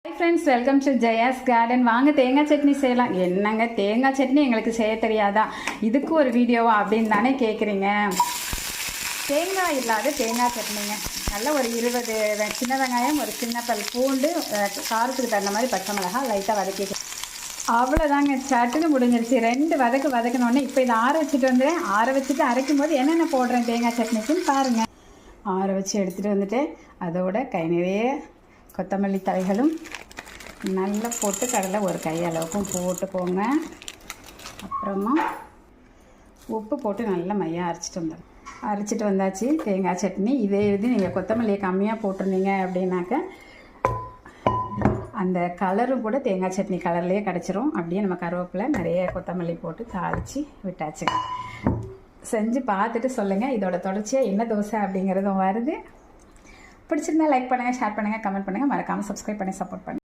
Hi friends, welcome to Jaya's garden. வாங்க தேங்காய் சட்னி செய்யலாம். என்னங்க தேங்காய் சட்னி எங்களுக்கு செய்ய தெரியாதா, இதுக்கு ஒரு வீடியோவா அப்படின்னு தானே கேட்குறீங்க. தேங்காய் இல்லாத தேங்காய் சட்னிங்க. நல்ல ஒரு 20 சின்ன வெங்காயம், ஒரு சின்ன பல் பூண்டு, காரத்துக்கு தகுந்த மாதிரி பச்சை மிளகாய் லைட்டாக வதக்கிட்டு அவ்வளோதாங்க, சட்டுன்னு முடிஞ்சிருச்சு. 2 வதக்கணுன்னே இப்போ இதை ஆற வச்சுட்டு வந்துடுறேன். ஆற வச்சுட்டு அரைக்கும் போது என்னென்ன போடுறேன் தேங்காய் சட்னிக்குன்னு பாருங்கள். ஆற வச்சு எடுத்துகிட்டு வந்துட்டு அதோட கை நிறைய கொத்தமல்லி தழைகளும் நல்லா போட்டு கடலை ஒரு கையளவுக்கும் போட்டுக்கோங்க. அப்புறமா உப்பு போட்டு நல்லா மையாக அரைச்சிட்டு வந்தாச்சு தேங்காய் சட்னி. இதே இது நீங்கள் கொத்தமல்லியை கம்மியாக போட்டிருந்தீங்க அப்படின்னாக்க அந்த கலரும் கூட தேங்காய் சட்னி கலர்லேயே கிடச்சிரும். அப்படியே நம்ம கருவேப்பிலை நிறைய கொத்தமல்லி போட்டு தாளித்து விட்டாச்சுங்க. செஞ்சு பார்த்துட்டு சொல்லுங்கள் இதோட தொடர்ச்சியாக என்ன தோசை அப்படிங்கிறதும் வருது. பிடிச்சிருந்தா லைக் பண்ணுங்கள், ஷேர் பண்ணுங்கள், கமெண்ட் பண்ணுங்கள், மறக்காமல் சப்ஸ்கிரைப் பண்ணி சப்போர்ட் பண்ணுங்கள்.